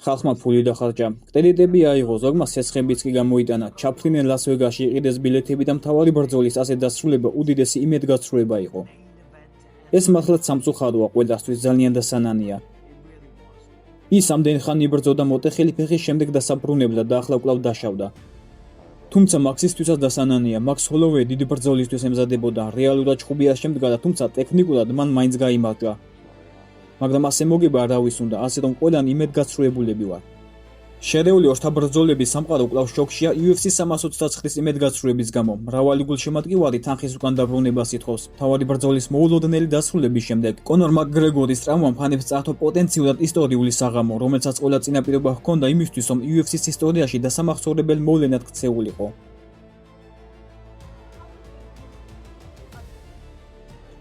ხალხმა ფული დახარჯა. კრედიტები აიღო, ზოგმა სესხებიც კი გამოიტანა. ჩაფრინენ ლას-ვეგასში, იყიდეს ბილეთები და მთავარი ბრძოლის ასე დასრულება უდიდესი იმედგაცრუება იყო. ეს მართლაც სამწუხაროა ყველასთვის, ძალიან დასანანია. ის ამდენ ხანი იბრძოდა მოტეხილი ფეხის შემდეგ დასაბრუნებლა და ახლა კვლავ დაშავდა. თუმცა მაქსისთვისაც დასანანია, მაქს ჰოლოვეი დიდი ბრძოლისთვის ემზადებოდა, რეალურად ჩხუბია შემდგა და თუმცა ტექნიკურად მან მაინც გაიმარჯვა. მაგრამ ასე მოგება არავის უნდა, ასე რომ ყველანი იმედგაცრუებულები ვარ. შერეული ორთაბრძოლების სამყარო კვლავ შოქშია UFC 329-ის იმედგაცრუების გამო. მრავალი გულშემატკივარი თანხის უკან დაბრუნებას ითხოვს. მთავარი ბრძოლის მოულოდნელი დასრულების შემდეგ კონორ მაკგრეგორის ტრავმამ ფანებს წართო პოტენციურად ისტორიული საღამო, რომელსაც ყველა წინაპირობა ჰქონდა იმისთვის, რომ UFC-ის ისტორიაში დასამახსოვრებელ მოვლენად ქცეულიყო.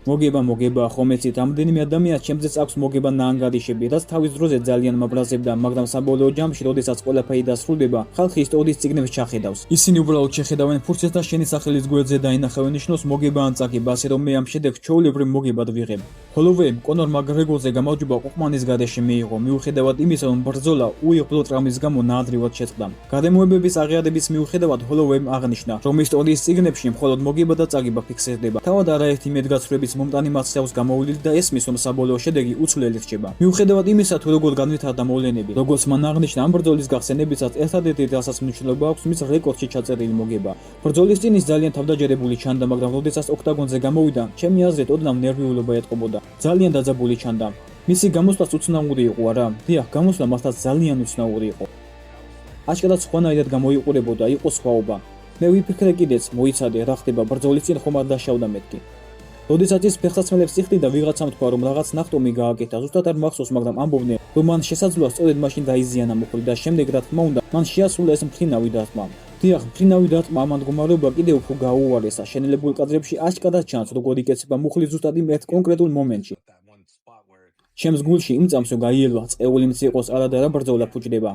მოგება, ხომეცით, რამდენიმე ადამიანს ჩემზეც აქვს მოგება ნაანგარიშები, რაც თავის დროზე ძალიან მაბრაზებდა, მაგრამ საბოლოო ჯამში, როდესაც ყველაფერი დასრულდება, ხალხი ისტორიის წიგნებს ჩახედავს. ისინი უბრალოდ შეხედავენ ფურცელს და შენი სახელის გვერდზე დაინახავენ ნიშნავს მოგება ან წაგება, ასე რომ მე ამ შედეგს ჩვეულებრივ მოგებად ვიღებ. ჰოლოვეიმ კონორ მაკგრეგორზე გამარჯვება ყუყმანის გარეშე მიიღო, მიუხედავად იმისა, რომ ბრძოლა უიღბლო ტრავმის გამო ნაადრევად შეწყდა. გადამოებების აღიარების მიუხედავად ჰოლოვეიმ აღნიშნა, რომ ისტორიის წიგნებში მხოლოდ მოგება და წაგება ფიქსირდება. თავად არაერთი იმედგაცრუების მომტანი მაცდავს გამოვლილი და ესმის, რომ საბოლოო შედეგი უცვლელი რჩება. მიუხედავად იმისა, თუ როგორ განვითარდა მოვლენები, როგორც მან აღნიშნა, ამ ბრძოლის გახსენებისას ერთადერთი რასაც მნიშვნელობა აქვს, მის რეკორდში ჩაწერილი მოგება. ბრძოლის წინ ის ძალიან თავდაჯერებული ჩანდა, მაგრამ როდესაც ოქტაგონზე გამოვიდა, ჩემი აზრით ოდნავ ნერვიულობა ეტყობოდა. ძალიან დაძაბული ჩანდა. მისი გამოსვლაც უცნაური იყო, არა? დიახ, გამოსვლა მართლაც ძალიან უცნაური იყო. აშკარად სხვანაირად გამოიყურებოდა, იყო სხვაობა. მე ვიფიქრე კიდეც, მოიცადე, რა ხდება, ბრძოლის წინ ხომ არ დაშავდა მეთქი. როდესაც ის ფეხსაცმელებს იხდიდა, ვიღაცამ თქვა, რომ რაღაც ნახტომი გააკეთა, ზუსტად არ მახსოვს, მაგრამ ამბობდნენ, რომ მან შესაძლოა სწორედ მაშინ დაიზიანა მუხლი და შემდეგ რა თქმა უნდა, მან შეასრულა ეს მფრინავი დარტყმა. დიახ, მფრინავი დარტყმა ამ მდგომარეობა კიდევ უფრო გაუუარესა. შენელებულ კადრებში აშკარად ჩანს, როგორ იკეცება მუხლი ზუსტად იმ ერთ კონკრეტულ მომენტში. ჩემს გულში იმ წამს რომ გაიელვა, წეული მც იყოს არადა რა ბრძოლა ფუჭდება.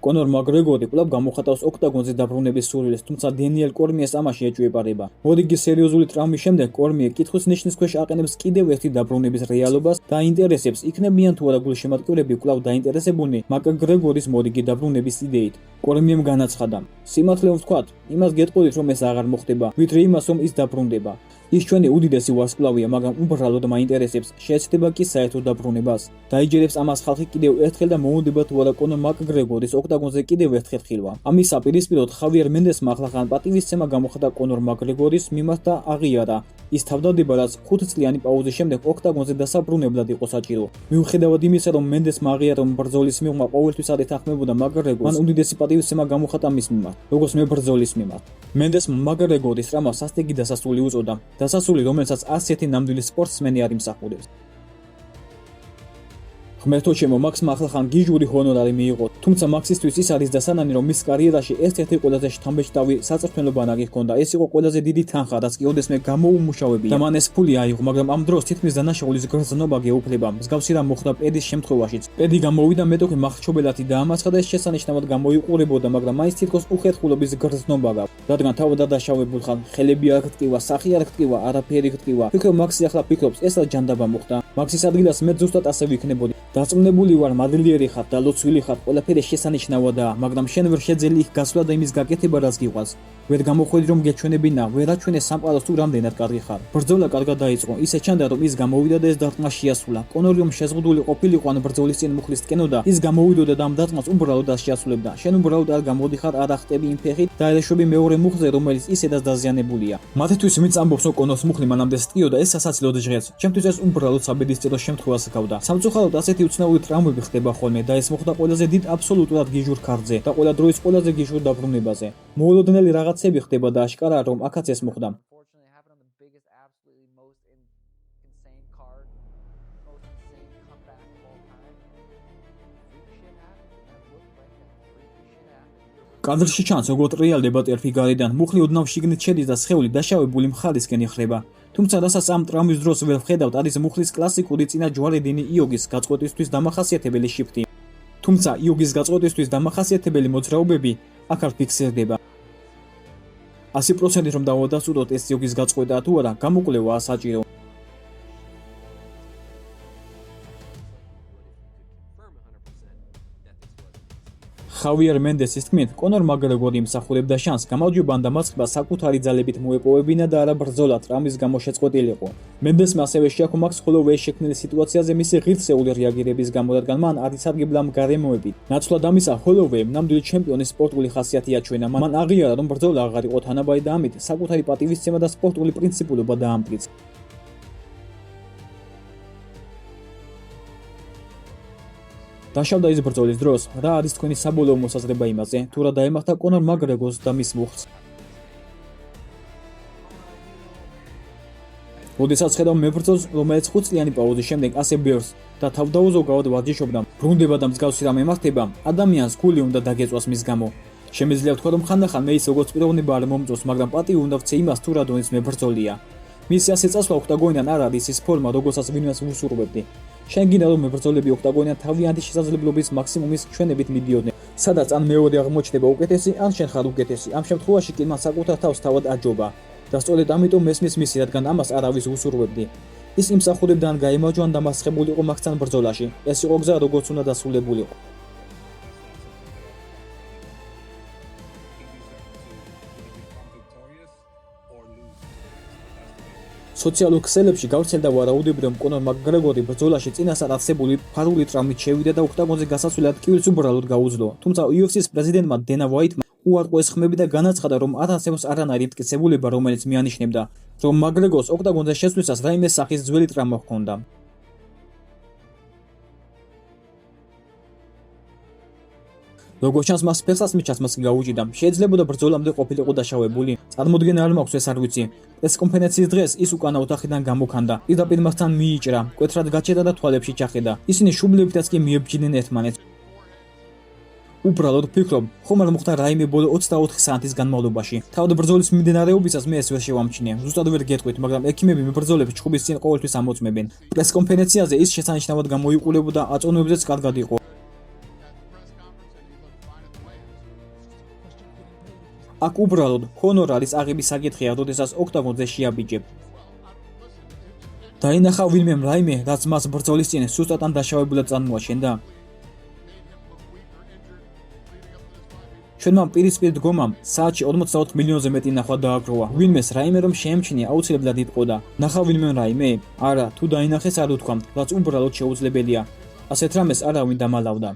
კონორ მაკგრეგორი კვლავ გამოხატავს ოქტაგონზე დაბრუნების სურვილს, თუმცა დენიელ კორმიეს ამაში ეჭვებარება. მორიგი სერიოზული ტრავმის შემდეგ კორმიე კითხვის ნიშნის ქვეშ აყენებს კიდევ ერთი დაბრუნების რეალობას და აინტერესებს, იქნებიან თუ არა გულშემატკივრები კვლავ დაინტერესებულნი მაკგრეგორის მორიგი დაბრუნების იდეით. კორმიემ განაცხადა: "სიმართლე ვთქვათ, იმას გეტყოდით, რომ ეს აღარ მოხდება, ვიდრე იმას, რომ ის დაბრუნდება. ის ჩვენი უდიდესი ვარსკვლავია, მაგრამ უბრალოდ მაინტერესებს, შეეცდება კი საერთო დაბრუნებას. დაიჯერებს ამას ხალხი კიდევ ერთხელ და მოუნდება თუ არა კონორ მაკგრეგორის ოქტაგონზე კიდევ ერთხელ ხილვა. ამის საპირისპიროდ ხავიერ მენდესმა ახლახან პატივისცემა გამოხატა კონორ მაკგრეგორის მიმართ და აღიარა, ის თავდადება, რაც 5 წლიანი პაუზის შემდეგ ოქტაგონზე დასაბრუნებლად იყო საჭირო. მიუხედავად იმისა, რომ მენდესმა აღიარა, რომ ბრძოლის მიღმა ყოველთვის არ ეთანხმებოდა მაკგრეგორს, მან უდიდესი პატივისცემა გამოხატა მის მიმართ, როგორც მე ბრძოლის მიმართ. მენდესმა მაკგრეგორის ტრავმა სასტიკი დასასრული უწოდა. დასასრული, რომელსაც ასეთი ნამდვილი სპორტსმენი არ იმსახურებს. ღმერთო ჩემო, მაქსმა ახლახან გიჟური ჰონორარი მიიღო, თუმცა მაქსისთვის ის არის დასანანი, რომ მის კარიერაში ერთ-ერთი ყველაზე შთამბეჭდავი საწრფენო ბანაკი ჰქონდა. ეს იყო ყველაზე დიდი თანხა, რაც კი ოდესმე გამოუმუშავებია და მან ეს ფული აიღო, მაგრამ ამ დროს თითქმის დანაშაულის გრძნობა გეუფლება. მსგავსი რამ მოხდა პედის შემთხვევაშიც. პედი გამოვიდა მეტოქე მახრჩობელათი დაამარცხა და ეს შესანიშნავად გამოიყურებოდა, მაგრამ მაინც თითქოს უხერხულობის გრძნობა გაქვს. რადგან თავად დაშავებულ ხარ, ხელები არ გტკივა, სახი არ გტკივა, არაფერი გტკივა. ფიქრობ მაქსი ახლა ფიქრობს, ეს რა ჯანდაბა მოხდა. მაქსის ადგილას მე ზუსტად ასე ვიქნებოდი. დაწმუნებული ვარ, მადლიერი ხარ და ლოცვილი ხარ, ყველაფერი შესანიშნავადაა, მაგრამ შენ ვერ შეძელი იქ გასვლა და იმის გაკეთება, რაც გიყვარს. ვერ გამოხვედი რომ გეჩვენებინა, ვერ აჩვენე სამყაროს თუ რამდენად კარგი ხარ. ბრძოლა კარგად დაიწყო, ისე ჩანდა რომ ის გამოვიდა და ეს დარტყმა შეასრულა. კონორი რომ შეზღუდული ყოფილიყო ან ბრძოლის წინ მუხლის ტკენოდა, ის გამოვიდოდა და ამ დარტყმას უბრალოდ არ შეასრულებდა. შენ უბრალოდ არ გამოდიხარ, არ ახტები იმ ფეხით და არეშვები მეორე მუხლზე, რომელიც ისედაც დაზიანებულია. მათთვის ვინც ამბობს, რომ კონორს მუხლი მანამდე სტკიოდა, ეს სასაცილოდ ჟღერს. ჩემთვის ეს უბრალოდ საბედისწერო შემთხვევას ჰგავდა. სამწუხაროდ ასეთი უცნაური ტრავმები ხდება ხოლმე და ეს მოხდა ყველაზე დიდ აბსოლუტურად გიჟურ ქარზე და ყველა დროის ყველაზე გიჟურ დაბრუნებაზე. მოულოდნელი რაღაცები ხდება და აშკარაა რომ აქაც ეს მოხდა. კადრში ჩანს, როგორც რეალდება ტერფი გარედან, მუხლი ოდნავ შიგნით შედის და სხეული დაშავებული მხარისკენ იხრება. თუმცა რასაც ამ ტრავმის დროს ვერ ვხედავთ, არის მუხლის კლასიკური წინა ჯვარედინი იოგის გაწყვეტისთვის დამახასიათებელი შიფტი. თუმცა იოგის გაწყვეტისთვის დამახასიათებელი მოძრაობები აქ არ ფიქსირდება. 100% რომ დავადასტუროთ ეს იოგის გაწყვეტა თუ არა, გამოკვლევაა საჭირო. ხავიერ მენდესის თქმით, კონორ მაკგრეგორი იმსახურებდა შანსს, გამარჯვება ან დამარცხება საკუთარი ძალებით მოეპოვებინა და არა ბრძოლა ტრამვის გამო შეწყვეტილიყო. მენდესმა ასევე შეაქო მაქს ჰოლოვეის შექმნილი სიტუაციაზე მისი ღირსეული რეაგირების გამო, რადგან მან არ იცარგებლა მგარემოებით. ნაცვლად ამისა, ჰოლოვეიმ ნამდვილი ჩემპიონის სპორტული ხასიათი აჩვენა. მან აღიარა, რომ ბრძოლა აღარ იყო თანაბარი და ამით საკუთარი პატივისცემა და სპორტული პრინციპულობა დაამტკიცა. დაშავდა ის ბრძოლის დროს, რა არის თქვენი საბოლოო მოსაზრება იმაზე, თუ რა დაემართა კონორ მაკგრეგორს და მის მუხლს? როდესაც ხედავ მებრძოლს, რომელიც 5 წლიანი პაუზის შემდეგ ასე ბევრს და თავდაუზოგავად ვარჯიშობდა, ბრუნდება და მსგავსი რამე ემართება, ადამიანს გული უნდა დაგეწვას მის გამო. შემიძლია ვთქვა, რომ ხანდახან მე ის როგორც პიროვნება არ მომწონს, მაგრამ პატივი უნდა ვცე იმას, თუ რა დონის მებრძოლია. მისი ასე წასვლა ოქტაგონიდან არ არის ის ფორმა, როგორცაც ვინმეს ვუსურვებდი. შენ გინდა რომ მებრძოლები ოქტაგონიდან თავიანთი შესაძლებლობის მაქსიმუმის ჩვენებით მიდიოდნენ, სადაც ან მეორე აღმოჩნდება უკეთესი, ან შენ ხარ უკეთესი. ამ შემთხვევაში კი მან საკუთარ თავს თავად აჯობა. და სწორედ ამიტომ მესმის მისი, რადგან ამას არავის უსურვებდი. ის იმსახურებდა ან გაემარჯვა ან დამარცხებულიყო მაგთან ბრძოლაში. ეს იყო გზა, როგორც უნდა დასრულებულიყო. სოციალურ ქსელებში გავრცელდა ვარაუდები, რომ კონორ მაკგრეგორი ბრძოლაში წინასწარ არსებული ფარული ტრამვით შევიდა და ოქტაგონზე გასასვლელად ტკივილს უბრალოდ გაუძლო. თუმცა UFC-ს პრეზიდენტმა დენა ვაიტმა უარყო ეს ხმები და განაცხადა, რომ არ არსებობს არანაირი მტკიცებულება, რომელიც მიანიშნებდა, რომ მაკგრეგორს ოქტაგონზე შესვლისას რაიმე სახის ძველი ტრამვა ჰქონდა. როგორც ჩანს, მას ფეხსაც მიჩას მას გაუჭიდა. შეიძლებოდა ბრძოლამდე ყოფილიყო დაშავებული. წარმოდგენა არ მაქვს, ეს არ ვიცი. პრესკონფერენციის დღეს ის უკანა ოთახიდან გამოქანდა. პირდაპირ მასთან მიიჭრა, მკვეთრად გაჩერდა და თვალებში ჩახედა. ისინი შუბლებითაც კი მიებჯიდნენ ერთმანეთს. უბრალოდ ვფიქრობ, ხომ არ მოხდა რაიმე ბოლო 24 საათის განმავლობაში. თავად ბრძოლის მიმდინარეობისას მე ეს ვერ შევამჩნიე. ზუსტად ვერ გეტყვით, მაგრამ ექიმები მებრძოლებს ჩხუბის წინ ყოველთვის ამოწმებენ. პრესკონფერენციაზე ის შესანიშნავად გამოიყურებოდა, აწონებებზეც კარგად იყო. აქ უბრალოდ ჰონორარის აღების საკითხია, როდესაც ოქტაგონზე შეაბიჯებ. დაინახა ვინმემ რაიმე, რაც მას ბრძოლის წინ სუსტად ან დაშავებულად წარმოაჩენდა. ჩვენმა პირისპირ დგომამ საათში 44 მილიონზე მეტი ნახვა დააგროვა. ვინმეს რაიმე რომ შეემჩნია, აუცილებლად იტყოდა. ნახა ვინმე რაიმე? არა, თუ დაინახეს არ უთქვამთ, რაც უბრალოდ შეუძლებელია. ასეთ რამეს არავინ დამალავდა.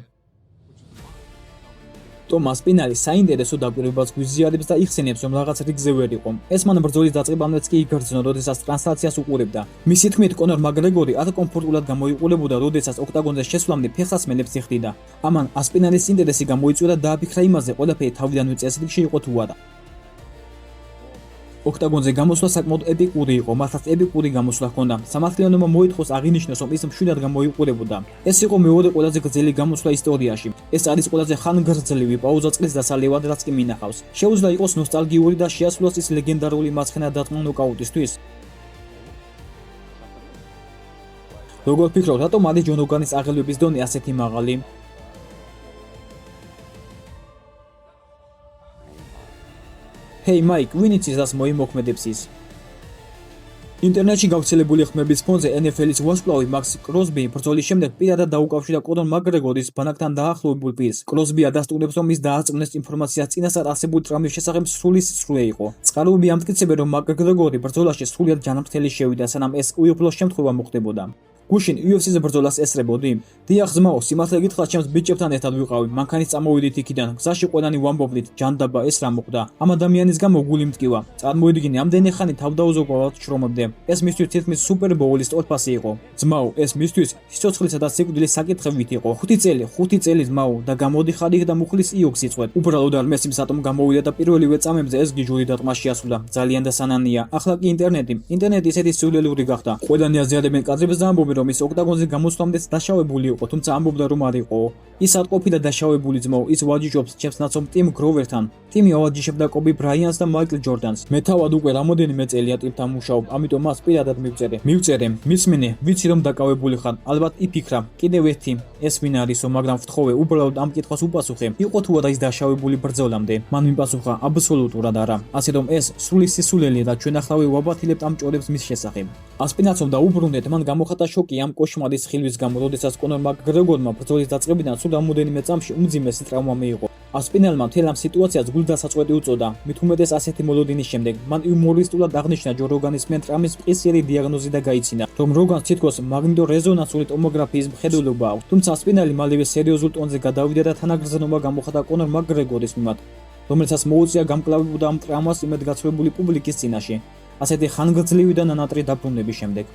ტომას პინალი საინტერესო დაკვირვებას გვიზიარებს და იხსენებს, რომ რაღაც რიგზე ვერ იყო. ეს მან ბრძოლის დაწყებამდეც კი იგრძნო, როდესაც ტრანსლაციას უყურებდა. მისი თქმით, კონორ მაკგრეგორი არ კომფორტულად გამოიყურებოდა, როდესაც ოქტაგონზე შესვლამდე ფეხსაცმელებს იხდიდა. ამან ასპინალის ინტერესი გამოიწვია და დააფიქრა იმაზე, ყველაფერი თავიდანვე წესრიგში იყო თუ არა. ოქტაგონზე გამოსვლა საკმაოდ ეპიკური იყო, მართლაც ეპიკური გამოსვლა ჰქონდა. სამართლიანობა მოითხოვს აღინიშნოს, რომ ის მშვიდად გამოიყურებოდა. ეს იყო მეორე ყველაზე გრძელი გამოსვლა ისტორიაში. ეს არის ყველაზე ხანგრძლივი პაუზა წყლის დასალევად, რაც კი მინახავს. შეუძლია იყოს ნოსტალგიური და შეასრულოს ის ლეგენდარული მარცხენა დარტყმა ნოკაუტისთვის. როგორ ფიქრობ, რატომ არის ჯონ ოგანის აღელვების დონე ასეთი მაღალი? ჰეი მაიკ, ვინ იცის რას მოიმოქმედებს ის? ინტერნეტში გავრცელებული ხმების ფონზე NFL-ის ვარსკვლავი მაქს კროსბი ბრძოლის შემდეგ პირადად დაუკავშირა კონორ მაკგრეგორის ბანაკთან დაახლოებულ პირს. კროსბი ადასტურებს, რომ ის დააწმუნეს ინფორმაციას წინასწარ არსებული ტრამვის შესახებ სრული სისხლე იყო. წყაროები ამტკიცებენ, რომ მაკგრეგორი ბრძოლაში სრულიად ჯანმრთელი შევიდა, სანამ ეს უიღბლო შემთხვევა მოხდებოდა. გუშინ UFC-ზე ბრძოლას ესწრებოდი? დიახ ზმაო, სიმართლე გითხრათ, ჩემს ბიჭებთან ერთად ვიყავი. მანქანით წამოვიდით იქიდან. გზაში ყველანი ვამბობდით, ჯანდაბა, ეს რა მოხდა? ამ ადამიანის გამო გული მტკივა. წარმოიდგინე, ამდენი ხანი თავდაუზოგავად შრომობდე. ეს მისთვის თითქმის სუპერბოულის ტორფასი იყო. ზმაო, ეს მისთვის სიცოცხლისა და სიკვდილის საკითხებით იყო. 5 წელი ზმაო და გამოდიხარ იქ და მუხლის იოგს იწვეთ. უბრალოდ არ მესიმ სატომ გამოვიდა და პირველივე წამებზე ეს გიჟური დარტყმა შეასრულა. ძალიან დასანანია. ახლა კი ინტერნეტი ისეთი სულელური გახდა. ყველანი აზიარებენ კადრებს და ამბობენ, რომ ის ოქტაგონზე გამოსვლამდეც დაშავებული იყო, თუმცა ამბობდა, რომ არ იყო. ის არ ყოფილა დაშავებული ზმაო, ის ვაჯიშობს ჩემს ნაცნობ ტიმ გროვერთან. ტიმი ავაჯიშებდა კობი ბრაიანს და მაიკლ ჯორდანს. მე თავად უკვე რამოდენიმე წელია ტიმთან მუშაობ, ამიტომ მას პირადად მივწერე. მისმენე, ვიცი რომ დაკავებული ხარ. ალბათ იფიქრა. კიდევ ერთი, ეს ვინ არისო, მაგრამ ვთხოვე, უბრალოდ ამ კითხვას უპასუხე. იყო თუ არა ის დაშავებული ბრძოლამდე? მან მიმპასუხა, აბსოლუტურად არა. ასე რომ ეს სრული სისულელია და ჩვენ ახლა ვაბათილებთ ამ ჭორებს მის შესახებ. ასპინაცომ დაუბრუნდეთ, მან გამოხატა შოკი ამ კოშმარის ხილვის გამო, როდესაც კონორ მაკგრეგორმა ბრძოლის დაწყებიდან სულ რამოდენიმე წამში უმძიმესი ტრავმა მიიღო. ასპინალმა მთელ ამ სიტუაციას გულდასაწყვეტი უწოდა, მით უმეტეს ასეთი მოლოდინის შემდეგ. მან იუმორისტულად აღნიშნა ჯო როგანის მიერ ტრამის მყისიერი დიაგნოზი და გაიცინა, რომ როგანს თითქოს მაგნიტორეზონანსული ტომოგრაფიის მხედველობა აქვს. თუმცა ასპინალი მალევე სერიოზულ ტონზე გადავიდა და თანაგრძნობა გამოხატა კონორ მაკგრეგორის მიმართ, რომელსაც მოუწია გამკლავებოდა ამ ტრამას იმედგაცრუებული პუბლიკის წინაშე, ასეთი ხანგრძლივი და ნანატრი დაბრუნების შემდეგ.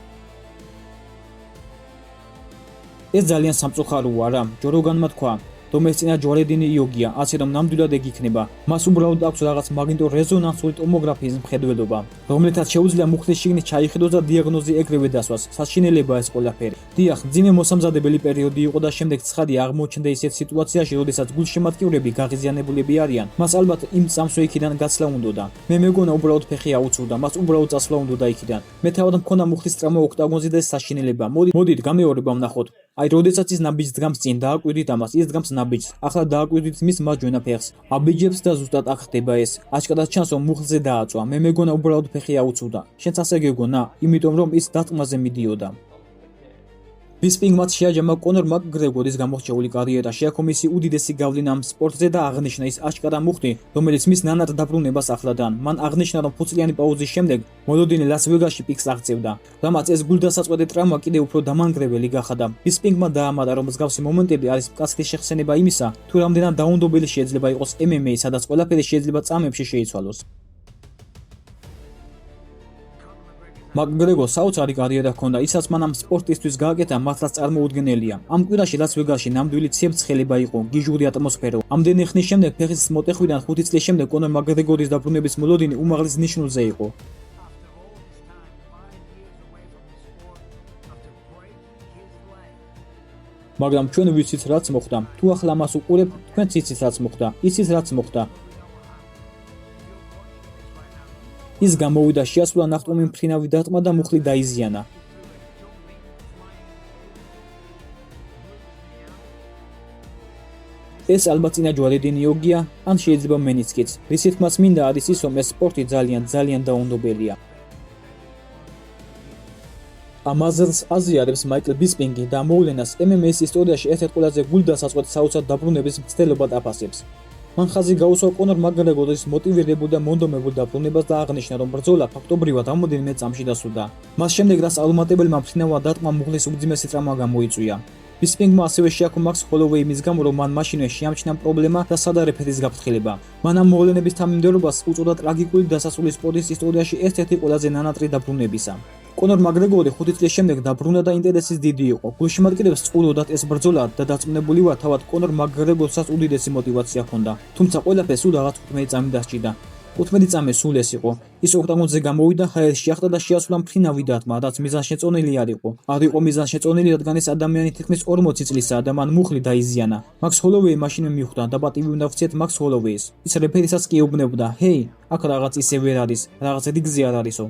ეს ძალიან სამწუხაროა რა, ჯო როგანმა თქვა, რომ ეს წინა ჯვარედინი იოგია, ასე რომ ნამდვილად ეგ იქნება. მას უბრალოდ აქვს რაღაც მაგნიტორეზონანსული ტომოგრაფიის მხედველობა, რომელთაც შეუძლია მუხლის შიგნით ჩაიხედოს და დიაგნოზი ეგრევე დასვას. საშინელებაა ეს ყველაფერი. დიახ, მძიმე მოსამზადებელი პერიოდი იყო და შემდეგ ცხადი აღმოჩნდა ისეთ სიტუაციაში, როდესაც გულშემატკივრები გაღიზიანებულები არიან. მას ალბათ იმ წამსვე იქიდან გაცლა უნდოდა. მე მეგონა უბრალოდ ფეხი აუწურდა, მას უბრალოდ წასვლა უნდოდა იქიდან. მე თავად მქონდა მუხლის ტრამა ოქტაგონზე და ეს საშინელება. მოდით გამეორება ვნახოთ. აი, როდესაც ის ნაბიჯს დგამს წინ, დააკვირდით ამას, ის დგამს ნაბიჯს. ახლა დააკვირდით მის მარჯვენა ფეხს. აბიჯებს და ზუსტად აქ ხდება ეს. აშკარად ჩანს, რომ მუხლზე დააწვა. მე მეგონა უბრალოდ ფეხი აუწურდა. შენც ასე გეგონა? იმიტომ რომ ის დატკმაზე მიდიოდა. ბისპინგმაც შეაჯამა კონორ მაკგრეგორის გამორჩეული კარიერა, შეაქო მისი უდიდესი გავლენა ამ სპორტზე და აღნიშნა ის აშკარა მუხტი, რომელიც მის ნანად დაბრუნებას ახლადან. მან აღნიშნა, რომ ფუძლიანი პაუზის შემდეგ მოლოდინი ლას ვეგასში პიკს აღწევდა, რამაც ეს გულდასაწყვეტი ტრამა კიდევ უფრო დამანგრეველი გახადა. ბისპინგმა დაამატა, რომ მსგავსი მომენტები არის მკაცრი შეხსენება იმისა, თუ რამდენად დაუნდობელი შეიძლება იყოს MMA, სადაც ყველაფერი შეიძლება წამებში შეიცვალოს. მაკგრეგორს საოცარი კარიერა ჰქონდა, ისაც მან ამ სპორტისთვის გააკეთა მართლაც წარმოუდგენელია. ამ კვირაში ლას ვეგასში ნამდვილი ციებ-ცხელება იყო, გიჟური ატმოსფერო. ამდენი ხნის შემდეგ ფეხის მოტეხვიდან 5 წლის შემდეგ კონორ მაკგრეგორის დაბრუნების მოლოდინი უმაღლეს ნიშნულზე იყო. მაგრამ ჩვენ ვიცით რაც მოხდა. თუ ახლა მას უყურებ, თქვენც იცით რაც მოხდა. იცით რაც მოხდა. ის გამოვიდა, შეასრულა ნახტომი მფრინავი დატმა და მუხლი დაიზიანა. ეს ალბათ წინა ჯვარედინი იოგია, ან შეიძლება მენიცკიც. რის თქმაც მინდა არის ის, რომ ეს სპორტი ძალიან დაუნდობელია. ამაზრს აზიარებს მაიკლ ბისპინგი და მოვლენას MMA-ის ისტორიაში ერთ-ერთ ყველაზე გულდასაწყვეტ საოცარ დაბრუნების მცდელობად აფასებს. მან ხაზი გაუსვა კონორ მაკგრეგორის მოტივირებულ და მონდომებულ დაბრუნებას და აღნიშნა, რომ ბრძოლა ფაქტობრივად რამოდენიმე წამში დასრულდა. მას შემდეგ რაც ალმატებელმა მფრინავა დატმა მუხლის უძიმესი ტრამა გამოიწვია. ბისპინგმა ასევე შეაქო მაქს ჰოლოვეი იმის გამო, რომ მან მაშინვე შეამჩნია პრობლემა და სადარე ფეთის გაფრთხილება. მან ამ მოვლენების თანმიმდევრობას უწოდა ტრაგიკული დასასრული სპორტის ისტორიაში ერთ-ერთი ყველაზე ნანატრი დაბრუნებისა. კონორ მაკგრეგორი 5 წლის შემდეგ დაბრუნდა და ინტერესის დიდი იყო. გულშემატკივრებს წყუროდათ ეს ბრძოლა და დარწმუნებული ვარ, თავად კონორ მაკგრეგორსაც უდიდესი мотиваცია ჰქონდა. თუმცა ყველაფერს სულ რაღაც 15 წამი დასჭირდა. 15 წამი სულ ეს იყო. ის ოქტაგონზე გამოვიდა, ჰაერს შეახტა და შეასრულა მფრინავი დატმა, რაც მიზანშეწონილი არ იყო. არ იყო მიზანშეწონილი, რადგან ეს ადამიანი თითქმის 40 წლისაა და მან მუხლი დაიზიანა. მაქს ჰოლოვეი მაშინვე მიხვდა და პატივი უნდა ვცეთ მაქს ჰოლოვეის. ის რეფერისაც კი ეუბნებოდა: "ჰეი, აქ რაღაც ისე ვერ არის, რაღაც რიგზე არ არისო."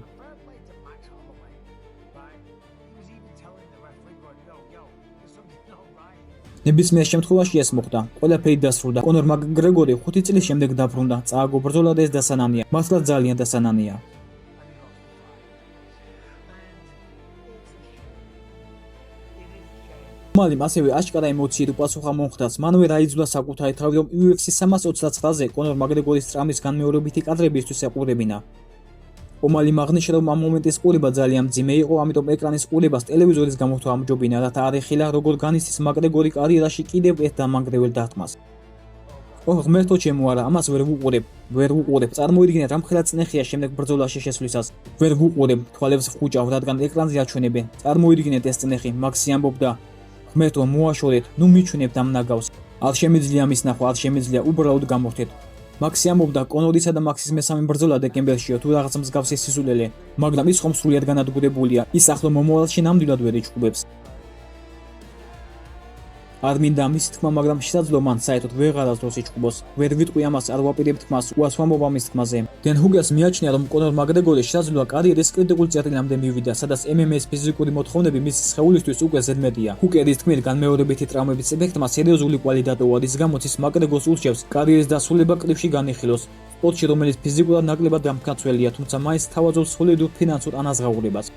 ნებისმიერ შემთხვევაში ეს მოხდა. ყველაფერი დასრულდა. კონორ მაკგრეგორი 5 წლის შემდეგ დაბრუნდა. წააგო ბრძოლა და ეს დასანანია. მართლაც ძალიან დასანანია. მალიმ ასევე აშკარა ემოციით უპასუხა მომხდარს. მანვე რაიძულა საკუთარი თავი, რომ UFC 329-ზე კონორ მაკგრეგორის ტრამის განმეორებითი კადრებისთვის ეყურებინა. ომალიმ აღნიშნა, რომ ამ მომენტის ყურება ძალიან მძიმე იყო, ამიტომ ეკრანის ყურებას ტელევიზორის გამოთვლა ამჯობინა, რათა არ ეხილა როგორ განიცდის მაკგრეგორი კარიერაში კიდევ ერთ დამანგრეველ დარტყმას. ღმერთო ჩემო არა, ამას ვერ ვუყურებ. წარმოიდგინეთ, რამხელა წნეხია შემდეგ ბრძოლაში შესვლისას. ვერ ვუყურებ, თვალებს ვხუჭავ, რადგან ეკრანზე აჩვენებენ. წარმოიდგინეთ ეს წნეხი, მაქსი ამბობდა: ღმერთო, მოაშორეთ, ნუ მიჩვენებთ ამ ნაგავს. არ შემიძლია მის ნახვა, არ შემიძლია, უბრალოდ გამორთეთ. მაქსი ამბობდა, კონორისა და მაქსის მესამე ბრძოლა დეკემბერშია, თუ რაღაც მსგავსი სიზულელე, მაგრამ ის ხომ სრულიად განადგურებულია. ის ახლო მომავალში ნამდვილად ვერ იჭუბებს. არ მინდა ამის თქმა, მაგრამ შესაძლოა მან საერთოდ ვეღარას დროს იჭუბოს. ვერ ვიტყვი ამას, არ ვაპირებ თქმას, უას ვამბობ ამის თქმაზე. დენ ჰუგელს მიაჩნია, რომ კონორ მაკგრეგორი შესაძლოა კარიერის კრიტიკულ წერტილამდე მივიდა, სადაც MMA-ის ფიზიკური მოთხოვნები მის სხეულისთვის უკვე ზედმეტია. ჰუკერის თქმით, განმეორებითი ტრამვების ეფექტმა სერიოზული კვალი დატოვა, რის გამოც ის მაკგრეგორს ურჩევს კარიერის დასრულება კრივში განიხილოს. სპორტში, რომელიც ფიზიკურად ნაკლებად გამქაცველია, თუმცა მაინც თავაზობს სოლიდურ ფინანსურ ანაზღაურებას.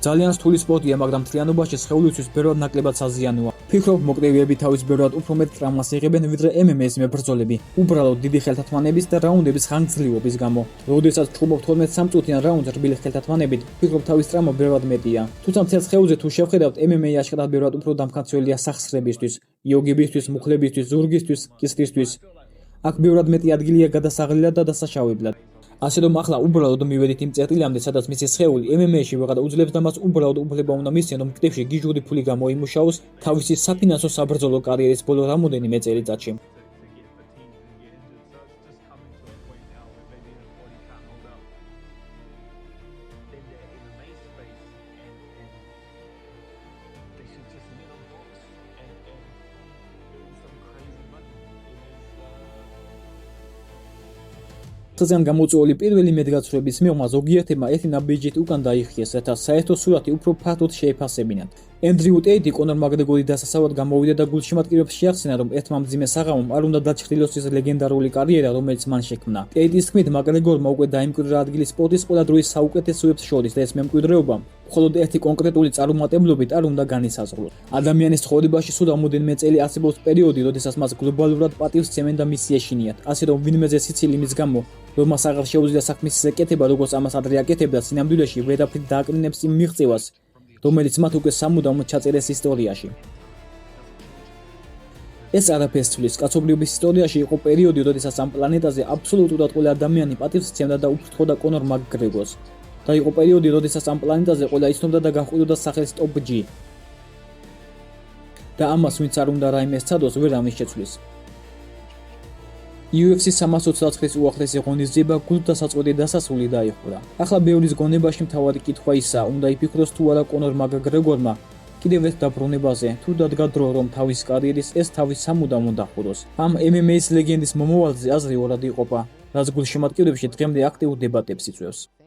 ძალიან რთული სპორტია, მაგრამ მთლიანობაში სხეულისთვის ბევრად ნაკლებად საზიანოა. ფიქრობ, მოკლევიები თავის ბევრად უფრო მეტ ტრამას იღებენ ვიდრე MMA-ის მებრძოლები. უბრალოდ დიდი ხელთათმანების და რაუნდების ხანგრძლივობის გამო. როდესაც ჩხუბობ 12 სამწუთიან რაუნდს რბილი ხელთათმანებით, ფიქრობ თავის ტრამა ბევრად მეტია. თუმცა მთელ სხეულზე თუ შევხედავთ, MMA აშკარად ბევრად უფრო დამხანცველია სახსრებისთვის, იოგებისთვის, მუხლებისთვის, ზურგისთვის, კისრისთვის. აქ ბევრად მეტი ადგილია გადასაღლილად და დასაშავებლად. ასე რომ ახლა უბრალოდ მივედით იმ წერტილამდე, სადაც მისი სხეული MMA-ში ვეღარ უძლებს და მას უბრალოდ უფლება უნდა მისცენ, რომ კდევში გიჟური ფული გამოიმუშაოს თავისი საფინანსო საბრძოლო კარიერის ბოლო რამოდენიმე წელიწადში. ძალიან გამოწვეული პირველი მედგაცრუების მიღმა ზოგიერთებმა ერთი ნაბიჯით უკან დაიხიეს, რათა საერთო სურათი უფრო ფართოდ შეეფასებინათ. ენდრიუ ტეიტი კონორ მაგრეგორის დასასავად გამოვიდა და გულშემატკივრებს შეახსენა, რომ ერთმა მძიმე საღამომ არ უნდა დაჩრდილოს ის ლეგენდარული კარიერა, რომელიც მან შექმნა. ტეიტის თქმით, მაგრეგორმა უკვე დაიმკვიდრა ადგილი სპორტის ყველა დროის საუკეთესოებს შორის და ეს მემკვიდრეობა მხოლოდ ერთი კონკრეტული წარუმატებლობით არ უნდა განისაზღვროს. ადამიანის ცხოვრებაში სულ რამოდენიმე წელი არსებობს პერიოდი, როდესაც მას გლობალურად პატივს სცემენ და მისი ეშინიათ. ასე რომ ვინმეზე სიცილი იმის გამო, რომ მას აღარ შეუძლია საქმის ისე კეთება, როგორც ამას ადრე აკეთებდა, სინამდვილეში ვერაფრით დააკნინებს იმ მიღწევას, რომელიც მათ უკვე სამუდამოდ ჩაწერეს ისტორიაში. ეს არაფერს ცვლის. კაცობრიობის ისტორიაში იყო პერიოდი, როდესაც ამ პლანეტაზე აბსოლუტურად ყველა ადამიანი პატივს სცემდა და უფრთხოდა კონორ მაგრეგორს. და იყო პერიოდი, როდესაც ამ პლანეტაზე ყველა იცნობდა და განხილვდა სახელს Top G. და ამას ვინც არ უნდა რაიმე სცადოს, ვერ ამის შეცვლის. UFC 329-ის უახლესი ღონისძიება გულდასაწყვეტი დასასრული დაიხურა. ახლა ბევრის გონებაში მთავარი კითხვა ისაა, უნდა იფიქროს თუ არა კონორ მაგრეგორმა კიდევ ერთ დაბრუნებაზე, თუ დადგა დრო, რომ თავის კარიერის ეს თავის სამუდამო დახუროს. ამ MMA-ის ლეგენდის მომავალზე აზრი ორად იყოფა, რაც გულშემატკივრებში დღემდე აქტიურ დებატებს იწვევს.